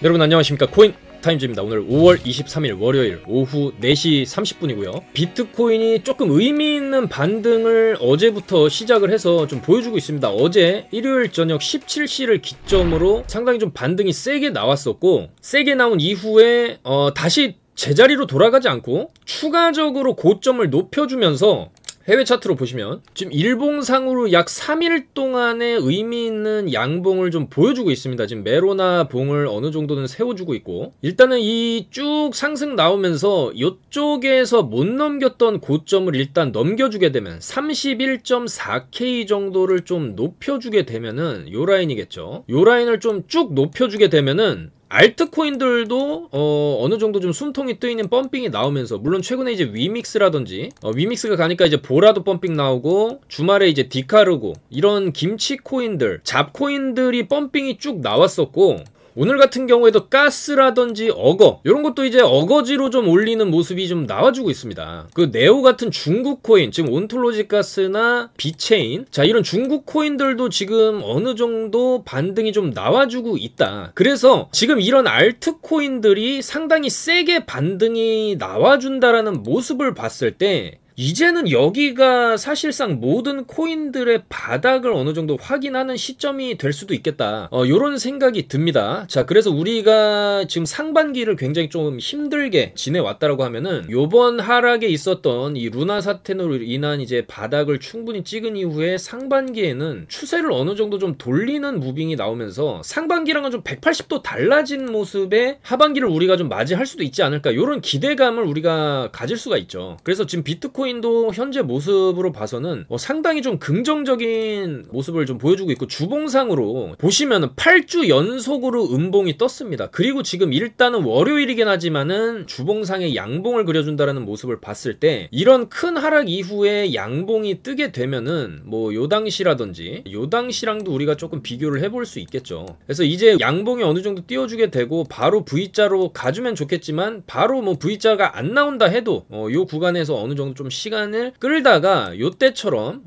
여러분 안녕하십니까, 코인 타임즈입니다. 오늘 5월 23일 월요일 오후 4시 30분이고요 비트코인이 조금 의미있는 반등을 어제부터 시작을 해서 좀 보여주고 있습니다. 어제 일요일 저녁 17시를 기점으로 상당히 좀 반등이 세게 나왔었고, 세게 나온 이후에 다시 제자리로 돌아가지 않고 추가적으로 고점을 높여주면서 해외 차트로 보시면 지금 일봉상으로 약 3일 동안의 의미있는 양봉을 좀 보여주고 있습니다. 지금 매로나 봉을 어느 정도는 세워주고 있고, 일단은 이 쭉 상승 나오면서 이쪽에서 못 넘겼던 고점을 일단 넘겨주게 되면 31.4K 정도를 좀 높여주게 되면은 요 라인이겠죠. 요 라인을 좀 쭉 높여주게 되면은 알트코인들도 어느 정도 좀 숨통이 뜨이는 펌핑이 나오면서, 물론 최근에 이제 위믹스라든지 위믹스가 가니까 이제 보라도 펌핑 나오고, 주말에 이제 디카르고 이런 김치 코인들, 잡코인들이 펌핑이 쭉 나왔었고, 오늘 같은 경우에도 가스라든지 어거, 이런 것도 이제 어거지로 좀 올리는 모습이 좀 나와주고 있습니다. 그 네오 같은 중국 코인, 지금 온톨로지 가스나 비체인, 자 이런 중국 코인들도 지금 어느 정도 반등이 좀 나와주고 있다. 그래서 지금 이런 알트 코인들이 상당히 세게 반등이 나와준다라는 모습을 봤을 때, 이제는 여기가 사실상 모든 코인들의 바닥을 어느 정도 확인하는 시점이 될 수도 있겠다, 요런 생각이 듭니다. 자, 그래서 우리가 지금 상반기를 굉장히 좀 힘들게 지내왔다라고 하면은, 요번 하락에 있었던 이 루나 사태로 인한 이제 바닥을 충분히 찍은 이후에 상반기에는 추세를 어느 정도 좀 돌리는 무빙이 나오면서 상반기랑은 좀 180도 달라진 모습의 하반기를 우리가 좀 맞이할 수도 있지 않을까, 요런 기대감을 우리가 가질 수가 있죠. 그래서 지금 비트코인도 현재 모습으로 봐서는 상당히 좀 긍정적인 모습을 좀 보여주고 있고, 주봉상으로 보시면은 8주 연속으로 음봉이 떴습니다. 그리고 지금 일단은 월요일이긴 하지만은 주봉상에 양봉을 그려준다라는 모습을 봤을 때, 이런 큰 하락 이후에 양봉이 뜨게 되면은 뭐 요 당시라든지 요 당시랑도 우리가 조금 비교를 해볼 수 있겠죠. 그래서 이제 양봉이 어느 정도 띄워주게 되고 바로 V자로 가주면 좋겠지만, 바로 뭐 V자가 안 나온다 해도 요 구간에서 어느 정도 좀 시간을 끌다가 요때처럼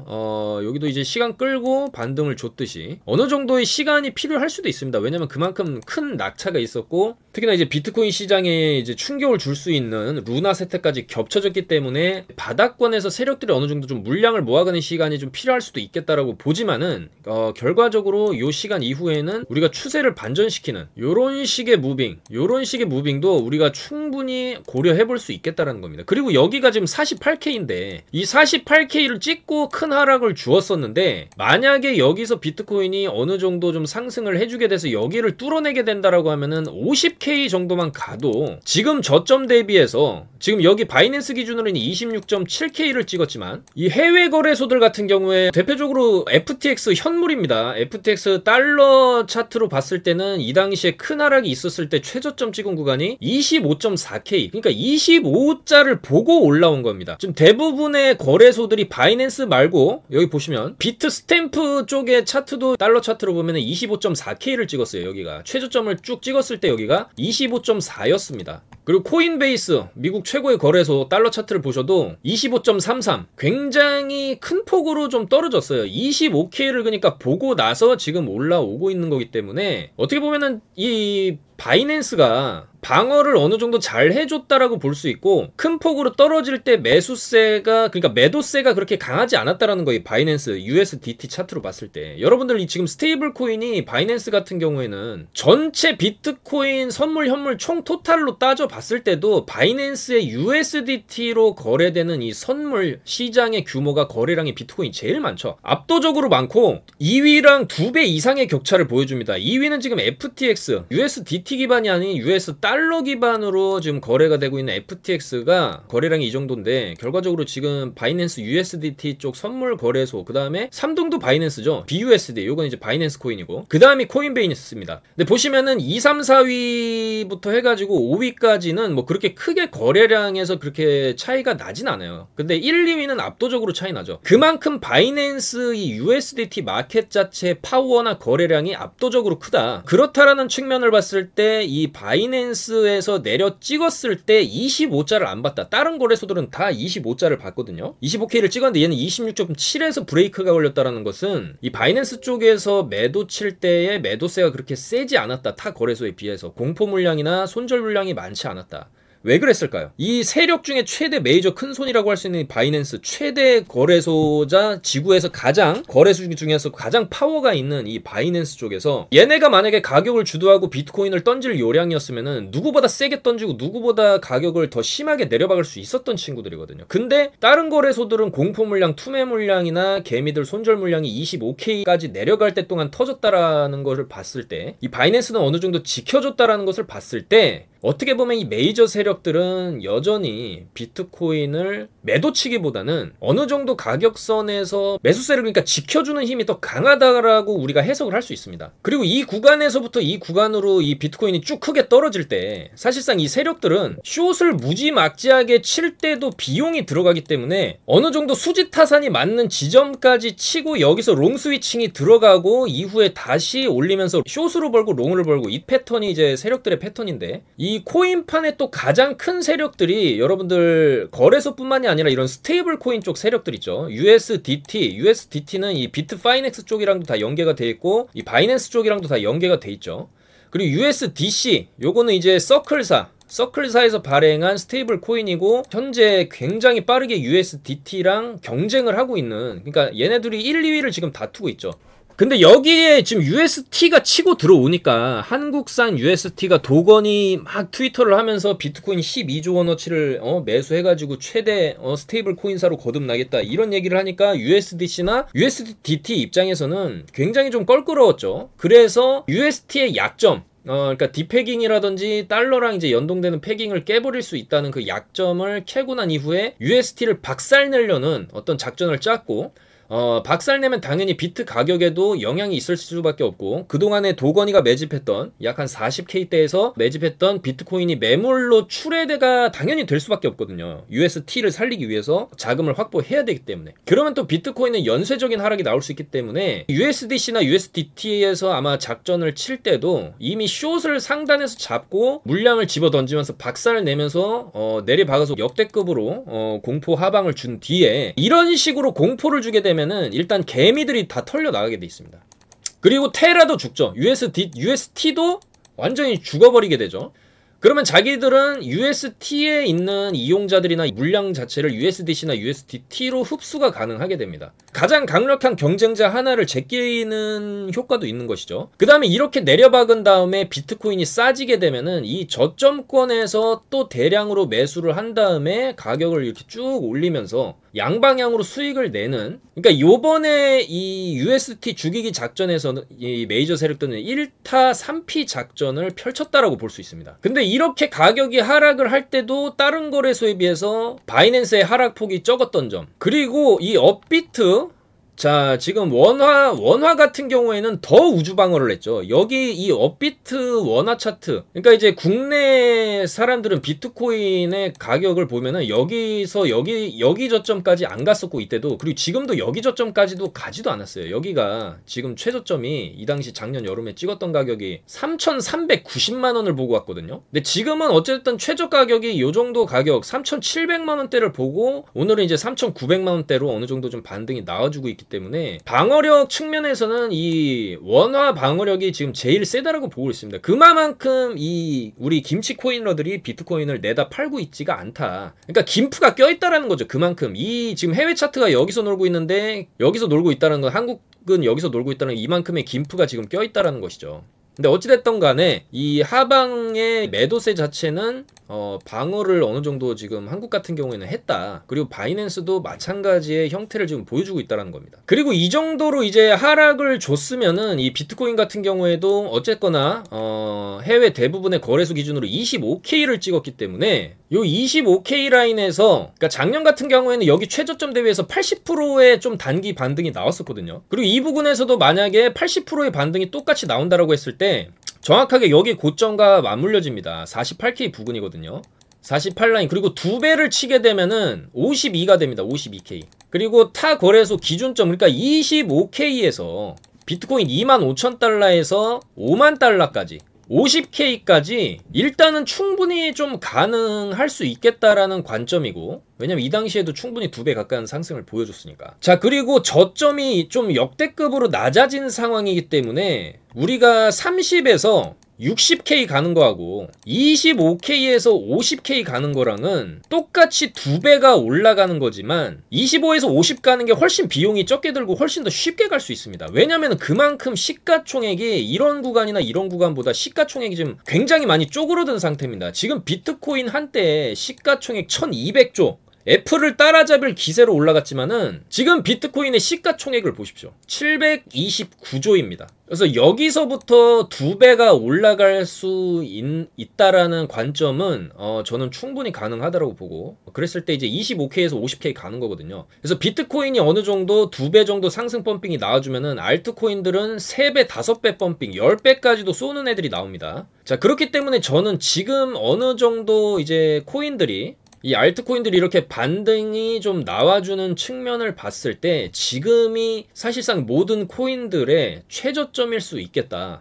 여기도 이제 시간 끌고 반등을 줬듯이 어느 정도의 시간이 필요할 수도 있습니다. 왜냐면 그만큼 큰 낙차가 있었고, 특히나 이제 비트코인 시장에 이제 충격을 줄 수 있는 루나 세태까지 겹쳐졌기 때문에 바닥권에서 세력들이 어느 정도 좀 물량을 모아가는 시간이 좀 필요할 수도 있겠다라고 보지만은, 결과적으로 요 시간 이후에는 우리가 추세를 반전시키는 요런 식의 무빙도 우리가 충분히 고려해 볼 수 있겠다라는 겁니다. 그리고 여기가 지금 48K인데 이 48K를 찍고 큰 하락을 주었었는데, 만약에 여기서 비트코인이 어느 정도 좀 상승을 해주게 돼서 여기를 뚫어내게 된다라고 하면은 50K 정도만 가도 지금 저점 대비해서, 지금 여기 바이낸스 기준으로는 26.7K를 찍었지만 이 해외 거래소들 같은 경우에 대표적으로 FTX 현물입니다. FTX 달러 차트로 봤을 때는 이 당시에 큰 하락이 있었을 때 최저점 찍은 구간이 25.4K, 그러니까 25자를 보고 올라온 겁니다. 지금 대부분의 거래소들이 바이낸스 말고 여기 보시면 비트 스탬프 쪽의 차트도 달러 차트로 보면 25.4K를 찍었어요. 여기가 최저점을 쭉 찍었을 때 여기가 25.4였습니다. 그리고 코인베이스, 미국 최고의 거래소 달러 차트를 보셔도 25.33, 굉장히 큰 폭으로 좀 떨어졌어요. 25K를 그러니까 보고 나서 지금 올라오고 있는 거기 때문에, 어떻게 보면은 이 바이낸스가 방어를 어느 정도 잘 해줬다라고 볼 수 있고, 큰 폭으로 떨어질 때 매수세가, 그러니까 매도세가 그렇게 강하지 않았다라는 거예요. 바이낸스 USDT 차트로 봤을 때. 여러분들 지금 스테이블 코인이 바이낸스 같은 경우에는 전체 비트코인 선물 현물 총 토탈로 따져 봤을 때도 바이낸스의 USDT로 거래되는 이 선물 시장의 규모가, 거래량이 비트코인이 제일 많죠. 압도적으로 많고 2위랑 2배 이상의 격차를 보여줍니다. 2위는 지금 FTX, USDT 기반이 아닌 US 달러 기반으로 지금 거래가 되고 있는 FTX가 거래량이 이 정도인데, 결과적으로 지금 바이낸스 USDT 쪽 선물 거래소, 그 다음에 3등도 바이낸스죠. BUSD, 요건 이제 바이낸스 코인이고, 그 다음이 코인베이스입니다. 근데 보시면은 2, 3, 4위부터 해가지고 5위까지는 뭐 그렇게 크게 거래량에서 그렇게 차이가 나진 않아요. 근데 1, 2위는 압도적으로 차이 나죠. 그만큼 바이낸스 이 USDT 마켓 자체 파워나 거래량이 압도적으로 크다. 그렇다라는 측면을 봤을 때 때 이 바이낸스에서 내려 찍었을 때 25자를 안 봤다. 다른 거래소들은 다 25자를 봤거든요. 25K를 찍었는데 얘는 26.7에서 브레이크가 걸렸다라는 것은 이 바이낸스 쪽에서 매도 칠 때의 매도세가 그렇게 세지 않았다. 타 거래소에 비해서 공포 물량이나 손절 물량이 많지 않았다. 왜 그랬을까요? 이 세력 중에 최대 메이저 큰손이라고 할 수 있는 바이낸스 최대 거래소자 지구에서 가장 거래소 중에서 가장 파워가 있는 이 바이낸스 쪽에서 얘네가 만약에 가격을 주도하고 비트코인을 던질 요량이었으면은 누구보다 세게 던지고 누구보다 가격을 더 심하게 내려박을 수 있었던 친구들이거든요. 근데 다른 거래소들은 공포 물량, 투매 물량이나 개미들 손절 물량이 25K까지 내려갈 때 동안 터졌다라는 것을 봤을 때 이 바이낸스는 어느 정도 지켜줬다라는 것을 봤을 때 어떻게 보면 이 메이저 세력들은 여전히 비트코인을 매도치기보다는 어느 정도 가격선에서 매수세를 그러니까 지켜주는 힘이 더 강하다라고 우리가 해석을 할 수 있습니다. 그리고 이 구간에서부터 이 구간으로 이 비트코인이 쭉 크게 떨어질 때 사실상 이 세력들은 숏을 무지막지하게 칠 때도 비용이 들어가기 때문에 어느 정도 수지 타산이 맞는 지점까지 치고 여기서 롱 스위칭이 들어가고 이후에 다시 올리면서 숏으로 벌고 롱으로 벌고 이 패턴이 이제 세력들의 패턴인데 이 코인판의 또 가장 큰 세력들이 여러분들 거래소뿐만이 아니라 이런 스테이블 코인 쪽 세력들 있죠. USDT는 이 비트파이넥스 쪽이랑도 다 연계가 돼 있고 이 바이낸스 쪽이랑도 다 연계가 돼 있죠. 그리고 USDC 요거는 이제 서클사에서 발행한 스테이블 코인이고 현재 굉장히 빠르게 USDT랑 경쟁을 하고 있는 그러니까 얘네들이 1, 2위를 지금 다투고 있죠. 근데 여기에 지금 UST가 치고 들어오니까 한국산 UST가 도건이 막 트위터를 하면서 비트코인 12조 원어치를 매수해가지고 최대 스테이블 코인사로 거듭나겠다 이런 얘기를 하니까 USDC나 USDT 입장에서는 굉장히 좀 껄끄러웠죠. 그래서 UST의 약점 그러니까 디패깅이라든지 달러랑 이제 연동되는 패깅을 깨버릴 수 있다는 그 약점을 캐고 난 이후에 UST를 박살내려는 어떤 작전을 짰고 박살내면 당연히 비트 가격에도 영향이 있을 수밖에 없고 그동안에 도건이가 매집했던 약 한 40K대에서 매집했던 비트코인이 매물로 출회가 당연히 될 수밖에 없거든요. UST를 살리기 위해서 자금을 확보해야 되기 때문에 그러면 또 비트코인은 연쇄적인 하락이 나올 수 있기 때문에 USDC나 USDT에서 아마 작전을 칠 때도 이미 숏을 상단에서 잡고 물량을 집어던지면서 박살을 내면서 내리박아서 역대급으로 공포 하방을 준 뒤에 이런 식으로 공포를 주게 되면 일단 개미들이 다 털려 나가게 돼 있습니다. 그리고 테라도 죽죠. UST도 완전히 죽어버리게 되죠. 그러면 자기들은 UST에 있는 이용자들이나 물량 자체를 USDC나 USDT로 흡수가 가능하게 됩니다. 가장 강력한 경쟁자 하나를 제끼는 효과도 있는 것이죠. 그 다음에 이렇게 내려박은 다음에 비트코인이 싸지게 되면은 이 저점권에서 또 대량으로 매수를 한 다음에 가격을 이렇게 쭉 올리면서 양방향으로 수익을 내는 그러니까 요번에 이 UST 죽이기 작전에서는 이 메이저 세력들은 1타 3피 작전을 펼쳤다라고 볼 수 있습니다. 근데 이렇게 가격이 하락을 할 때도 다른 거래소에 비해서 바이낸스의 하락폭이 적었던 점 그리고 이 업비트 자 지금 원화 같은 경우에는 더 우주 방어를 했죠. 여기 이 업비트 원화 차트 그러니까 이제 국내 사람들은 비트코인의 가격을 보면은 여기서 여기 저점까지 안 갔었고 이때도 그리고 지금도 여기 저점까지도 가지도 않았어요. 여기가 지금 최저점이 이 당시 작년 여름에 찍었던 가격이 3,390만 원을 보고 왔거든요. 근데 지금은 어쨌든 최저 가격이 요 정도 가격 3,700만 원대를 보고 오늘은 이제 3,900만 원대로 어느 정도 좀 반등이 나와주고 있기 때문에 방어력 측면에서는 이 원화 방어력이 지금 제일 세다라고 보고 있습니다. 그만큼 이 우리 김치 코인러들이 비트코인을 내다 팔고 있지가 않다. 그러니까 김프가 껴있다라는 거죠. 그만큼 이 지금 해외 차트가 여기서 놀고 있는데 여기서 놀고 있다는 건 한국은 여기서 놀고 있다는 이만큼의 김프가 지금 껴있다라는 것이죠. 근데 어찌됐던 간에 이 하방의 매도세 자체는 방어를 어느 정도 지금 한국 같은 경우에는 했다. 그리고 바이낸스도 마찬가지의 형태를 지금 보여주고 있다는 겁니다. 그리고 이 정도로 이제 하락을 줬으면은 이 비트코인 같은 경우에도 어쨌거나 해외 대부분의 거래소 기준으로 25K를 찍었기 때문에 요 25K 라인에서 그러니까 작년 같은 경우에는 여기 최저점 대비해서 80%의 좀 단기 반등이 나왔었거든요. 그리고 이 부분에서도 만약에 80%의 반등이 똑같이 나온다라고 했을 때 정확하게 여기 고점과 맞물려집니다. 48K 부근이거든요. 48라인 그리고 2배를 치게 되면은 52가 됩니다. 52K 그리고 타 거래소 기준점 그러니까 25K에서 비트코인 25,000달러에서 5만 달러까지 50K까지 일단은 충분히 좀 가능할 수 있겠다라는 관점이고, 왜냐면 이 당시에도 충분히 2배 가까운 상승을 보여줬으니까. 자, 그리고 저점이 좀 역대급으로 낮아진 상황이기 때문에 우리가 30에서 60K 가는 거하고 25K에서 50K 가는 거랑은 똑같이 2배가 올라가는 거지만 25에서 50 가는 게 훨씬 비용이 적게 들고 훨씬 더 쉽게 갈 수 있습니다. 왜냐면 그만큼 시가총액이 이런 구간이나 이런 구간보다 시가총액이 지금 굉장히 많이 쪼그러든 상태입니다. 지금 비트코인 한때 시가총액 1200조, 애플을 따라잡을 기세로 올라갔지만은 지금 비트코인의 시가총액을 보십시오. 729조입니다. 그래서 여기서부터 2배가 올라갈 수 있다라는 관점은 저는 충분히 가능하다고 보고, 그랬을 때 이제 25K에서 50K 가는 거거든요. 그래서 비트코인이 어느 정도 2배 정도 상승 펌핑이 나와주면은 알트코인들은 3배, 5배 펌핑, 10배까지도 쏘는 애들이 나옵니다. 자, 그렇기 때문에 저는 지금 어느 정도 이제 코인들이, 이 알트코인들이 이렇게 반등이 좀 나와주는 측면을 봤을 때 지금이 사실상 모든 코인들의 최저점일 수 있겠다.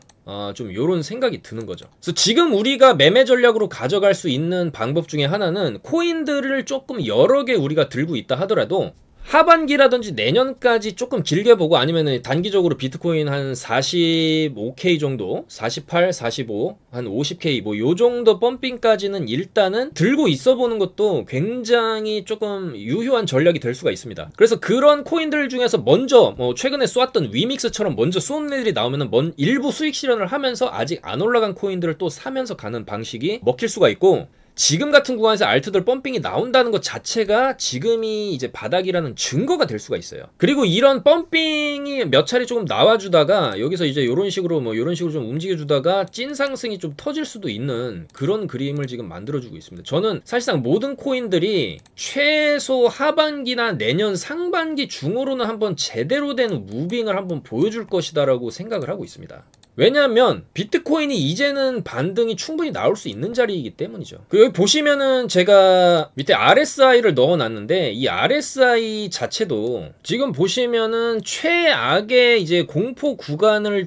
좀 요런 생각이 드는 거죠. 그래서 지금 우리가 매매 전략으로 가져갈 수 있는 방법 중에 하나는 코인들을 조금 여러 개 우리가 들고 있다 하더라도 하반기라든지 내년까지 조금 길게 보고, 아니면 단기적으로 비트코인 한 45K 정도, 48, 45, 한 50K 뭐 요 정도 펌핑까지는 일단은 들고 있어 보는 것도 굉장히 조금 유효한 전략이 될 수가 있습니다. 그래서 그런 코인들 중에서 먼저 뭐 최근에 쏘았던 위믹스처럼 먼저 쏘는 애들이 나오면은 일부 수익 실현을 하면서 아직 안 올라간 코인들을 또 사면서 가는 방식이 먹힐 수가 있고, 지금 같은 구간에서 알트들 펌핑이 나온다는 것 자체가 지금이 이제 바닥이라는 증거가 될 수가 있어요. 그리고 이런 펌핑이 몇 차례 조금 나와주다가 여기서 이제 이런 식으로 좀 움직여주다가 찐 상승이 좀 터질 수도 있는 그런 그림을 지금 만들어주고 있습니다. 저는 사실상 모든 코인들이 최소 하반기나 내년 상반기 중으로는 한번 제대로 된 무빙을 한번 보여줄 것이다라고 생각을 하고 있습니다. 왜냐하면 비트코인이 이제는 반등이 충분히 나올 수 있는 자리이기 때문이죠. 여기 보시면은 제가 밑에 RSI를 넣어놨는데, 이 RSI 자체도 지금 보시면은 최악의 이제 공포 구간을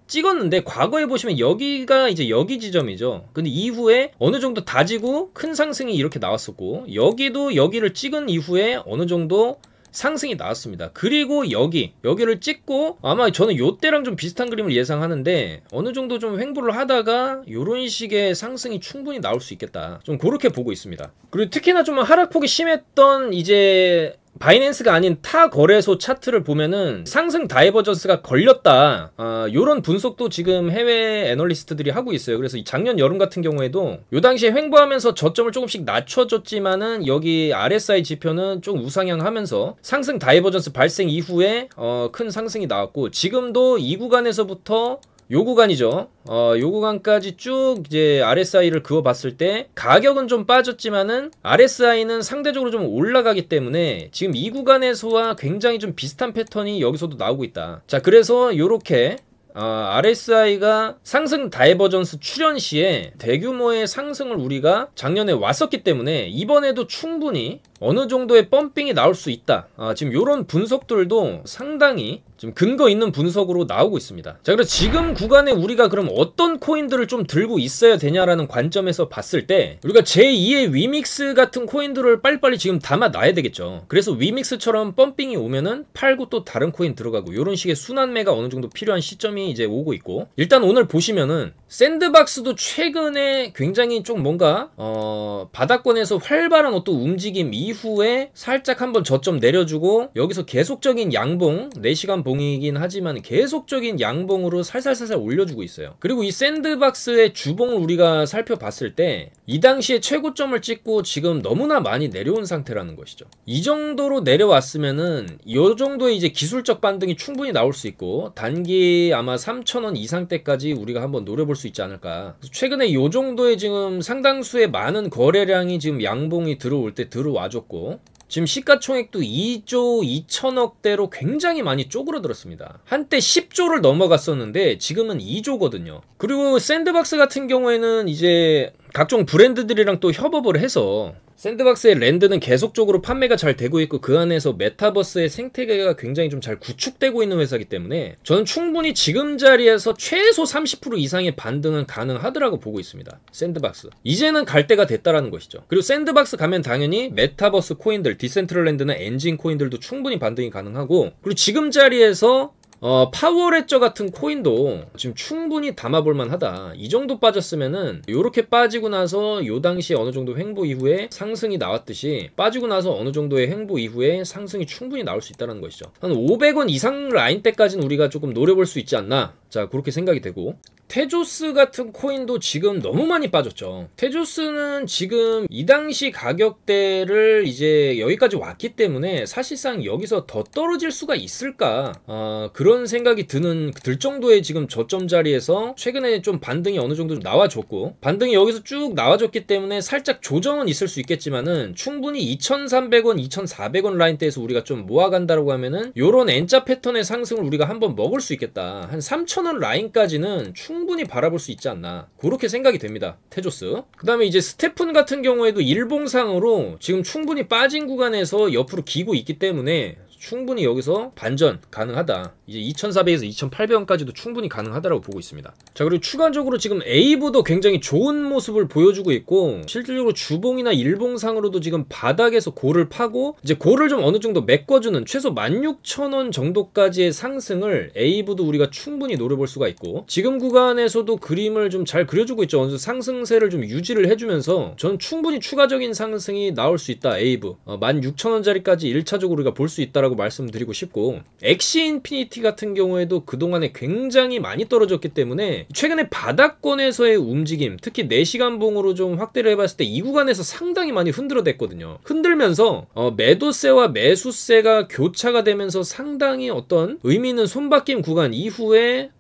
찍었는데, 과거에 보시면 여기가 이제 여기 지점이죠. 근데 이후에 어느 정도 다지고 큰 상승이 이렇게 나왔었고, 여기도 여기를 찍은 이후에 어느 정도 상승이 나왔습니다. 그리고 여기를 찍고, 아마 저는 요때랑 좀 비슷한 그림을 예상하는데 어느 정도 좀 횡보를 하다가 요런 식의 상승이 충분히 나올 수 있겠다, 좀 그렇게 보고 있습니다. 그리고 특히나 좀 하락폭이 심했던 이제 바이낸스가 아닌 타 거래소 차트를 보면은 상승 다이버전스가 걸렸다, 요런 분석도 지금 해외 애널리스트들이 하고 있어요. 그래서 작년 여름 같은 경우에도 요 당시에 횡보하면서 저점을 조금씩 낮춰줬지만은 여기 RSI 지표는 좀 우상향하면서 상승 다이버전스 발생 이후에 큰 상승이 나왔고, 지금도 이 구간에서부터 요 구간이죠. 요 구간까지 쭉 이제 RSI를 그어봤을 때 가격은 좀 빠졌지만은 RSI는 상대적으로 좀 올라가기 때문에 지금 이 구간에서와 굉장히 좀 비슷한 패턴이 여기서도 나오고 있다. 자, 그래서 요렇게 RSI가 상승 다이버전스 출현 시에 대규모의 상승을 우리가 작년에 왔었기 때문에 이번에도 충분히 어느 정도의 펌핑이 나올 수 있다. 지금 이런 분석들도 상당히 좀 근거 있는 분석으로 나오고 있습니다. 자, 그래서 지금 구간에 우리가 그럼 어떤 코인들을 좀 들고 있어야 되냐라는 관점에서 봤을 때 우리가 제2의 위믹스 같은 코인들을 빨리빨리 지금 담아놔야 되겠죠. 그래서 위믹스처럼 펌핑이 오면은 팔고 또 다른 코인 들어가고, 이런 식의 순환매가 어느 정도 필요한 시점이 이제 오고 있고, 일단 오늘 보시면은 샌드박스도 최근에 굉장히 좀 뭔가 바닥권에서 활발한 어떤 움직임 이후에 살짝 한번 저점 내려주고 여기서 계속적인 양봉, 4시간 봉이긴 하지만 계속적인 양봉으로 살살살살 올려주고 있어요. 그리고 이 샌드박스의 주봉을 우리가 살펴봤을 때 이 당시에 최고점을 찍고 지금 너무나 많이 내려온 상태라는 것이죠. 이 정도로 내려왔으면은 이 정도의 이제 기술적 반등이 충분히 나올 수 있고, 단기 아마 3,000원 이상 때까지 우리가 한번 노려볼 수 있지 않을까. 최근에 이 정도의 지금 상당수의 많은 거래량이 지금 양봉이 들어올 때 들어와줬고, 지금 시가총액도 2조 2천억대로 굉장히 많이 쪼그러들었습니다. 한때 10조를 넘어갔었는데 지금은 2조거든요. 그리고 샌드박스 같은 경우에는 이제 각종 브랜드들이랑 또 협업을 해서 샌드박스의 랜드는 계속적으로 판매가 잘 되고 있고 그 안에서 메타버스의 생태계가 굉장히 좀 잘 구축되고 있는 회사이기 때문에 저는 충분히 지금 자리에서 최소 30% 이상의 반등은 가능하더라고 보고 있습니다. 샌드박스. 이제는 갈 때가 됐다라는 것이죠. 그리고 샌드박스 가면 당연히 메타버스 코인들, 디센트럴랜드나 엔진 코인들도 충분히 반등이 가능하고 그리고 지금 자리에서 파워레저 같은 코인도 지금 충분히 담아볼만 하다. 이 정도 빠졌으면은 요렇게 빠지고 나서 요 당시 어느 정도 횡보 이후에 상승이 나왔듯이 빠지고 나서 어느 정도의 횡보 이후에 상승이 충분히 나올 수 있다는 것이죠. 한 500원 이상 라인 때까지는 우리가 조금 노려볼 수 있지 않나. 자, 그렇게 생각이 되고 테조스 같은 코인도 지금 너무 많이 빠졌죠. 테조스는 지금 이 당시 가격대를 이제 여기까지 왔기 때문에 사실상 여기서 더 떨어질 수가 있을까 그런 생각이 들 정도의 지금 저점 자리에서 최근에 좀 반등이 어느 정도 나와줬고 반등이 여기서 쭉 나와줬기 때문에 살짝 조정은 있을 수 있겠지만은 충분히 2,300원, 2,400원 라인대에서 우리가 좀 모아간다라고 하면은 요런 N자 패턴의 상승을 우리가 한번 먹을 수 있겠다. 한 3,000원 라인까지는 충분히 바라볼 수 있지 않나 그렇게 생각이 됩니다. 테조스. 그 다음에 이제 스테픈 같은 경우에도 일봉상으로 지금 충분히 빠진 구간에서 옆으로 기고 있기 때문에 충분히 여기서 반전 가능하다. 이제 2,400에서 2,800원까지도 충분히 가능하다라고 보고 있습니다. 자, 그리고 추가적으로 지금 에이브도 굉장히 좋은 모습을 보여주고 있고 실질적으로 주봉이나 일봉상으로도 지금 바닥에서 고를 파고 이제 고를 좀 어느 정도 메꿔주는 최소 16,000원 정도까지의 상승을 에이브도 우리가 충분히 노려볼 수가 있고 지금 구간에서도 그림을 좀 잘 그려주고 있죠. 어느 정도 상승세를 좀 유지를 해주면서 전 충분히 추가적인 상승이 나올 수 있다. 에이브 16,000원짜리까지 1차적으로 우리가 볼 수 있다라고 말씀드리고 싶고 엑시 인피니티 같은 경우에도 그동안에 굉장히 많이 떨어졌기 때문에 최근에 바닥권에서의 움직임 특히 4시간 봉으로 좀 확대를 해봤을 때 이 구간에서 상당히 많이 흔들어댔거든요. 흔들면서 매도세와 매수세가 교차가 되면서 상당히 어떤 의미 있는 손바뀜 구간 이후에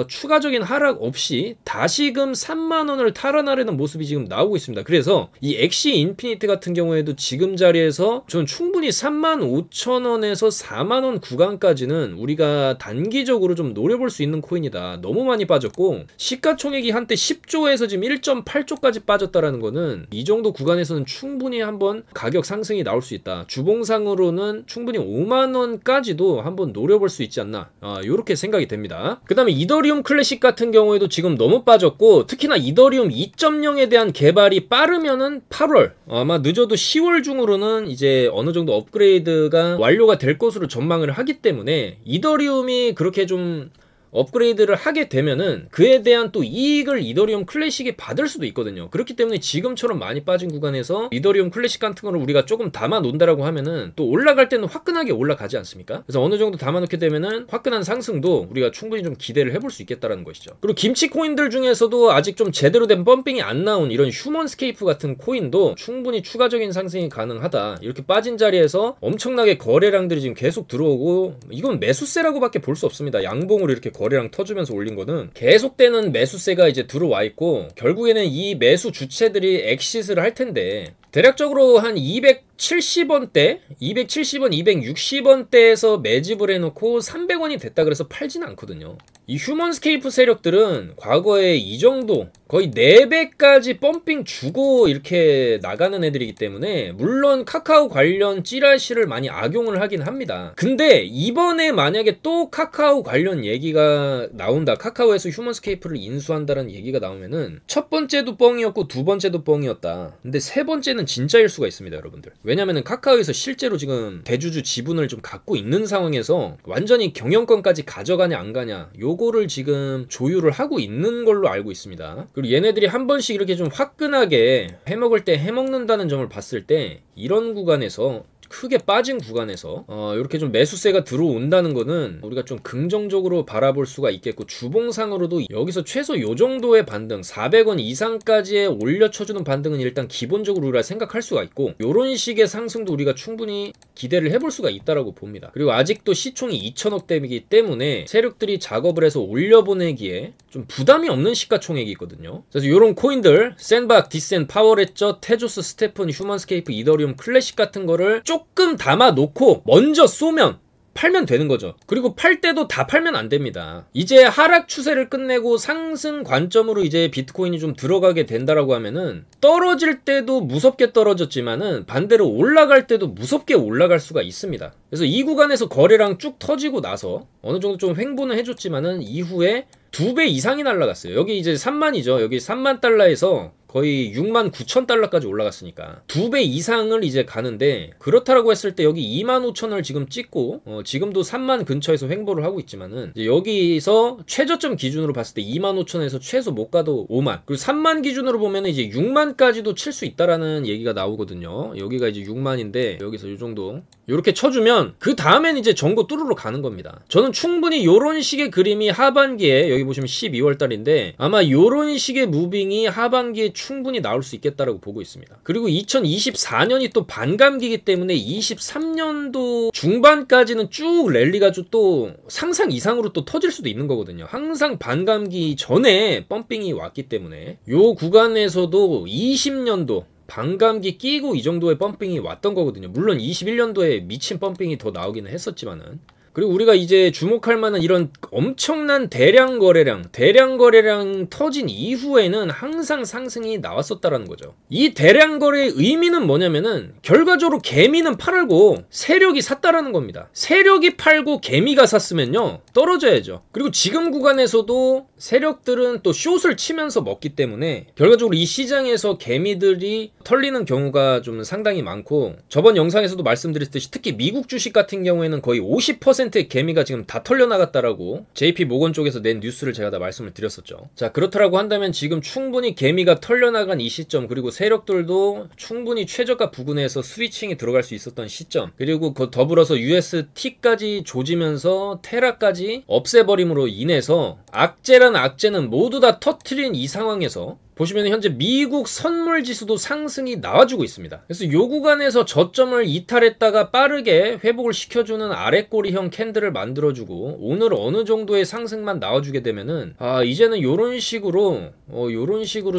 추가적인 하락 없이 다시금 3만원을 탈환하려는 모습이 지금 나오고 있습니다. 그래서 이 엑시 인피니티 같은 경우에도 지금 자리에서 전 충분히 35,000원에 4만원 구간까지는 우리가 단기적으로 좀 노려볼 수 있는 코인이다. 너무 많이 빠졌고 시가총액이 한때 10조에서 지금 1.8조까지 빠졌다라는 거는 이 정도 구간에서는 충분히 한번 가격 상승이 나올 수 있다. 주봉상으로는 충분히 5만원까지도 한번 노려볼 수 있지 않나 이렇게 생각이 됩니다. 그 다음에 이더리움 클래식 같은 경우에도 지금 너무 빠졌고 특히나 이더리움 2.0에 대한 개발이 빠르면은 8월 아마 늦어도 10월 중으로는 이제 어느 정도 업그레이드가 완료가 될 것으로 전망을 하기 때문에 이더리움이 그렇게 좀 업그레이드를 하게 되면은 그에 대한 또 이익을 이더리움 클래식이 받을 수도 있거든요. 그렇기 때문에 지금처럼 많이 빠진 구간에서 이더리움 클래식 같은 거를 우리가 조금 담아 놓는다라고 하면은 또 올라갈 때는 화끈하게 올라가지 않습니까? 그래서 어느 정도 담아 놓게 되면은 화끈한 상승도 우리가 충분히 좀 기대를 해볼 수 있겠다라는 것이죠. 그리고 김치 코인들 중에서도 아직 좀 제대로 된 펌핑이 안 나온 이런 휴먼스케이프 같은 코인도 충분히 추가적인 상승이 가능하다. 이렇게 빠진 자리에서 엄청나게 거래량들이 지금 계속 들어오고 이건 매수세라고밖에 볼 수 없습니다. 양봉으로 이렇게 거래량 터주면서 올린 거는 계속되는 매수세가 이제 들어와 있고 결국에는 이 매수 주체들이 엑시스를 할 텐데 대략적으로 한 270원대, 270원, 260원대에서 매집을 해놓고 300원이 됐다 그래서 팔지는 않거든요. 이 휴먼스케이프 세력들은 과거에 이 정도 거의 4배까지 펌핑 주고 이렇게 나가는 애들이기 때문에 물론 카카오 관련 찌라시를 많이 악용을 하긴 합니다. 근데 이번에 만약에 또 카카오 관련 얘기가 나온다. 카카오에서 휴먼스케이프를 인수한다는 얘기가 나오면은 첫 번째도 뻥이었고 두 번째도 뻥이었다. 근데 세 번째는 진짜일 수가 있습니다, 여러분들. 왜냐면은 카카오에서 실제로 지금 대주주 지분을 좀 갖고 있는 상황에서 완전히 경영권까지 가져가냐 안 가냐 요거를 지금 조율을 하고 있는 걸로 알고 있습니다. 그리고 얘네들이 한 번씩 이렇게 좀 화끈하게 해먹을 때 해먹는다는 점을 봤을 때 이런 구간에서 크게 빠진 구간에서 이렇게 좀 매수세가 들어온다는 거는 우리가 좀 긍정적으로 바라볼 수가 있겠고 주봉상으로도 여기서 최소 요 정도의 반등 400원 이상까지의 올려쳐주는 반등은 일단 기본적으로 우리가 생각할 수가 있고 요런 식의 상승도 우리가 충분히 기대를 해볼 수가 있다라고 봅니다. 그리고 아직도 시총이 2천억대이기 때문에 세력들이 작업을 해서 올려보내기에 좀 부담이 없는 시가총액이 있거든요. 그래서 요런 코인들 샌박, 디센, 파워레저, 테조스, 스테픈, 휴먼스케이프, 이더리움, 클래식 같은 거를 조금 담아 놓고 먼저 쏘면 팔면 되는 거죠. 그리고 팔 때도 다 팔면 안 됩니다. 이제 하락 추세를 끝내고 상승 관점으로 이제 비트코인이 좀 들어가게 된다라고 하면은 떨어질 때도 무섭게 떨어졌지만은 반대로 올라갈 때도 무섭게 올라갈 수가 있습니다. 그래서 이 구간에서 거래량 쭉 터지고 나서 어느 정도 좀 횡보는 해줬지만은 이후에 2배 이상이 날라갔어요. 여기 이제 3만이죠. 여기 3만 달러에서 거의 6만 9천 달러까지 올라갔으니까 2배 이상을 이제 가는데, 그렇다라고 했을 때 여기 2만 5천을 지금 찍고 지금도 3만 근처에서 횡보를 하고 있지만은 이제 여기서 최저점 기준으로 봤을 때 2만 5천에서 최소 못 가도 5만, 그리고 3만 기준으로 보면은 이제 6만까지도 칠 수 있다라는 얘기가 나오거든요. 여기가 이제 6만인데 여기서 이 정도 이렇게 쳐주면 그 다음엔 이제 전고 뚜루로 가는 겁니다. 저는 충분히 요런 식의 그림이 하반기에, 여기 보시면 12월 달인데 아마 요런 식의 무빙이 하반기에 충분히 나올 수 있겠다라고 보고 있습니다. 그리고 2024년이 또 반감기이기 때문에 23년도 중반까지는 쭉 랠리가 또 상상 이상으로 또 터질 수도 있는 거거든요. 항상 반감기 전에 펌핑이 왔기 때문에 요 구간에서도 20년도 반감기 끼고 이 정도의 펌핑이 왔던 거거든요. 물론 21년도에 미친 펌핑이 더 나오기는 했었지만은. 그리고 우리가 이제 주목할 만한 이런 엄청난 대량 거래량 터진 이후에는 항상 상승이 나왔었다라는 거죠. 이 대량 거래의 의미는 뭐냐면은 결과적으로 개미는 팔고 세력이 샀다라는 겁니다. 세력이 팔고 개미가 샀으면요 떨어져야죠. 그리고 지금 구간에서도 세력들은 또 숏을 치면서 먹기 때문에 결과적으로 이 시장에서 개미들이 털리는 경우가 좀 상당히 많고, 저번 영상에서도 말씀드렸듯이 특히 미국 주식 같은 경우에는 거의 50%의 개미가 지금 다 털려나갔다라고 JP 모건 쪽에서 낸 뉴스를 제가 다 말씀을 드렸었죠. 자, 그렇다라고 한다면 지금 충분히 개미가 털려나간 이 시점, 그리고 세력들도 충분히 최저가 부근에서 스위칭이 들어갈 수 있었던 시점, 그리고 그 더불어서 UST까지 조지면서 테라까지 없애버림으로 인해서 악재란 악재는 모두 다 터트린 이 상황에서 보시면 현재 미국 선물 지수도 상승이 나와주고 있습니다. 그래서 요 구간에서 저점을 이탈했다가 빠르게 회복을 시켜주는 아래꼬리형 캔들을 만들어주고 오늘 어느 정도의 상승만 나와주게 되면은 이제는 요런 식으로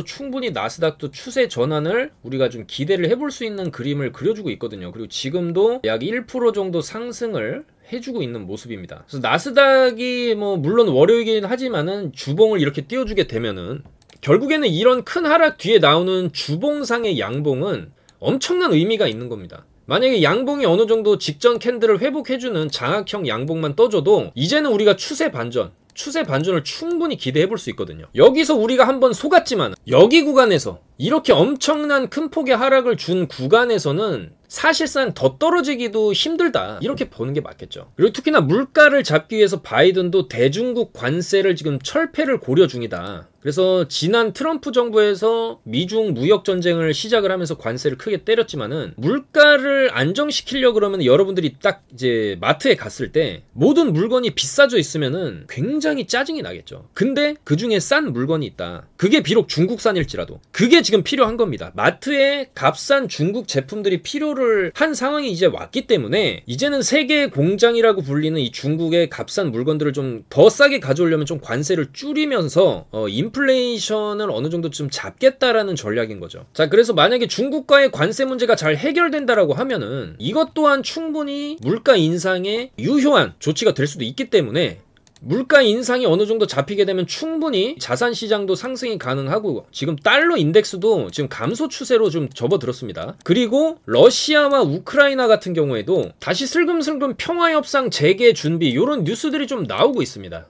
충분히 나스닥도 추세 전환을 우리가 좀 기대를 해볼 수 있는 그림을 그려주고 있거든요. 그리고 지금도 약 1% 정도 상승을 해주고 있는 모습입니다. 그래서 나스닥이 물론 월요일이긴 하지만은 주봉을 이렇게 띄워주게 되면은 결국에는 이런 큰 하락 뒤에 나오는 주봉상의 양봉은 엄청난 의미가 있는 겁니다. 만약에 양봉이 어느 정도 직전 캔들을 회복해주는 장악형 양봉만 떠줘도 이제는 우리가 추세 반전을 충분히 기대해 볼 수 있거든요. 여기서 우리가 한번 속았지만 여기 구간에서 이렇게 엄청난 큰 폭의 하락을 준 구간에서는 사실상 더 떨어지기도 힘들다, 이렇게 보는 게 맞겠죠. 그리고 특히나 물가를 잡기 위해서 바이든도 대중국 관세를 지금 철폐를 고려 중이다. 그래서 지난 트럼프 정부에서 미중 무역 전쟁을 시작을 하면서 관세를 크게 때렸지만은 물가를 안정시키려고 그러면 여러분들이 딱 이제 마트에 갔을 때 모든 물건이 비싸져 있으면은 굉장히 짜증이 나겠죠. 근데 그 중에 싼 물건이 있다. 그게 비록 중국산일지라도 그게 지금 필요한 겁니다. 마트에 값싼 중국 제품들이 필요를 한 상황이 이제 왔기 때문에 이제는 세계 공장이라고 불리는 이 중국의 값싼 물건들을 좀 더 싸게 가져오려면 좀 관세를 줄이면서 인플레이션을 어느 정도 좀 잡겠다라는 전략인 거죠. 자, 그래서 만약에 중국과의 관세 문제가 잘 해결된다라고 하면은 이것 또한 충분히 물가 인상에 유효한 조치가 될 수도 있기 때문에 물가 인상이 어느 정도 잡히게 되면 충분히 자산 시장도 상승이 가능하고, 지금 달러 인덱스도 지금 감소 추세로 좀 접어들었습니다. 그리고 러시아와 우크라이나 같은 경우에도 다시 슬금슬금 평화협상 재개 준비, 이런 뉴스들이 좀 나오고 있습니다.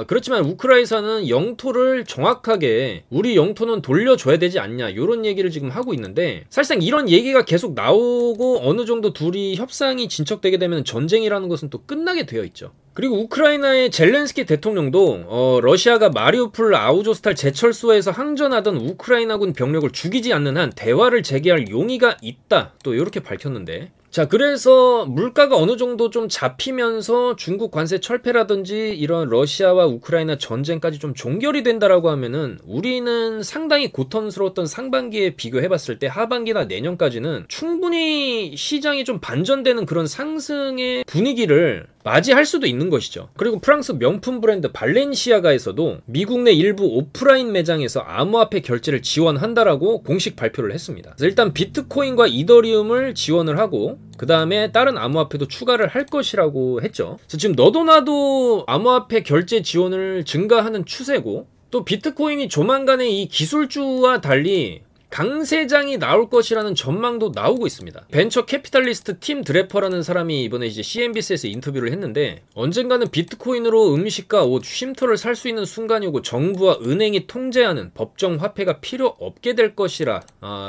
그렇지만 우크라이나는 영토를 정확하게 우리 영토는 돌려줘야 되지 않냐, 이런 얘기를 지금 하고 있는데, 사실상 이런 얘기가 계속 나오고 어느 정도 둘이 협상이 진척되게 되면 전쟁이라는 것은 또 끝나게 되어 있죠. 그리고 우크라이나의 젤렌스키 대통령도 러시아가 마리우폴 아우조스탈 제철소에서 항전하던 우크라이나군 병력을 죽이지 않는 한 대화를 재개할 용의가 있다, 또 이렇게 밝혔는데, 자, 그래서 물가가 어느 정도 좀 잡히면서 중국 관세 철폐라든지 이런 러시아와 우크라이나 전쟁까지 좀 종결이 된다라고 하면은 우리는 상당히 고통스러웠던 상반기에 비교해봤을 때 하반기나 내년까지는 충분히 시장이 좀 반전되는 그런 상승의 분위기를 맞이할 수도 있는 것이죠. 그리고 프랑스 명품 브랜드 발렌시아가에서도 미국 내 일부 오프라인 매장에서 암호화폐 결제를 지원한다라고 공식 발표를 했습니다. 그래서 일단 비트코인과 이더리움을 지원을 하고 그 다음에 다른 암호화폐도 추가를 할 것이라고 했죠. 그래서 지금 너도 나도 암호화폐 결제 지원을 증가하는 추세고, 또 비트코인이 조만간에 이 기술주와 달리 강세장이 나올 것이라는 전망도 나오고 있습니다. 벤처 캐피탈리스트 팀 드래퍼라는 사람이 이번에 이제 CNBC에서 인터뷰를 했는데, 언젠가는 비트코인으로 음식과 옷, 쉼터를 살 수 있는 순간이 오고 정부와 은행이 통제하는 법정 화폐가 필요 없게 될 것이라,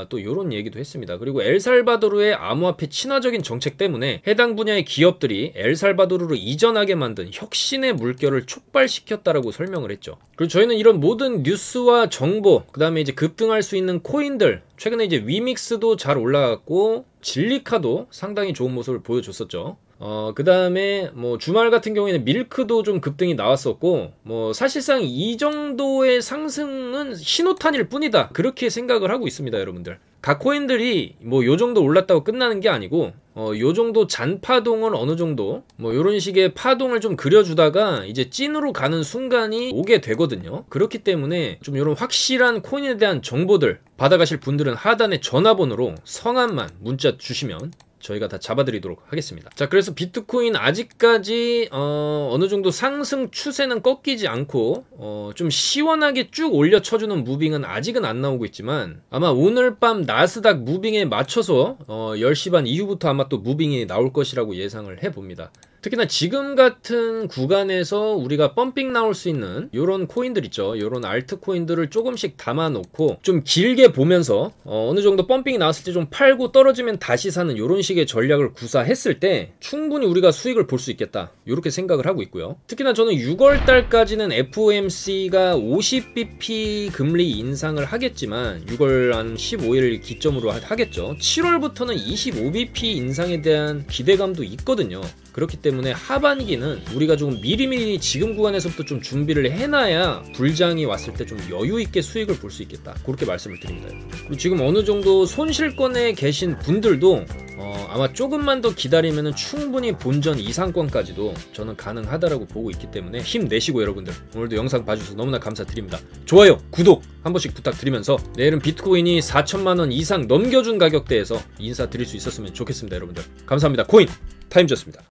또 이런 얘기도 했습니다. 그리고 엘살바도르의 암호화폐 친화적인 정책 때문에 해당 분야의 기업들이 엘살바도르로 이전하게 만든 혁신의 물결을 촉발시켰다라고 설명을 했죠. 그리고 저희는 이런 모든 뉴스와 정보, 그 다음에 이제 급등할 수 있는 코인들, 최근에 이제 위믹스도 잘 올라갔고 진리카도 상당히 좋은 모습을 보여줬었죠. 그 다음에 뭐 주말 같은 경우에는 밀크도 좀 급등이 나왔었고, 뭐 사실상 이 정도의 상승은 신호탄일 뿐이다, 그렇게 생각을 하고 있습니다. 여러분들, 각 코인들이 뭐 요 정도 올랐다고 끝나는 게 아니고 요 정도 잔파동을 어느 정도 뭐 요런 식의 파동을 좀 그려주다가 이제 찐으로 가는 순간이 오게 되거든요. 그렇기 때문에 좀 요런 확실한 코인에 대한 정보들 받아가실 분들은 하단에 전화번호로 성함만 문자 주시면 저희가 다 잡아드리도록 하겠습니다. 자, 그래서 비트코인 아직까지 어느 정도 상승 추세는 꺾이지 않고 좀 시원하게 쭉 올려쳐주는 무빙은 아직은 안 나오고 있지만, 아마 오늘 밤 나스닥 무빙에 맞춰서 10시 반 이후부터 아마 또 무빙이 나올 것이라고 예상을 해봅니다. 특히나 지금 같은 구간에서 우리가 펌핑 나올 수 있는 요런 코인들 있죠. 요런 알트코인들을 조금씩 담아놓고 좀 길게 보면서 어느 정도 펌핑이 나왔을 때 좀 팔고 떨어지면 다시 사는 요런 식의 전략을 구사했을 때 충분히 우리가 수익을 볼 수 있겠다, 요렇게 생각을 하고 있고요. 특히나 저는 6월달까지는 FOMC가 50bp 금리 인상을 하겠지만 6월 한 15일 기점으로 하겠죠. 7월부터는 25bp 인상에 대한 기대감도 있거든요. 그렇기 때문에 하반기는 우리가 조금 미리미리 지금 구간에서부터 좀 준비를 해놔야 불장이 왔을 때 좀 여유있게 수익을 볼 수 있겠다, 그렇게 말씀을 드립니다. 그리고 지금 어느 정도 손실권에 계신 분들도 아마 조금만 더 기다리면 충분히 본전 이상권까지도 저는 가능하다라고 보고 있기 때문에 힘내시고, 여러분들 오늘도 영상 봐주셔서 너무나 감사드립니다. 좋아요, 구독 한 번씩 부탁드리면서 내일은 비트코인이 4천만원 이상 넘겨준 가격대에서 인사드릴 수 있었으면 좋겠습니다. 여러분들 감사합니다. 코인 타임즈였습니다.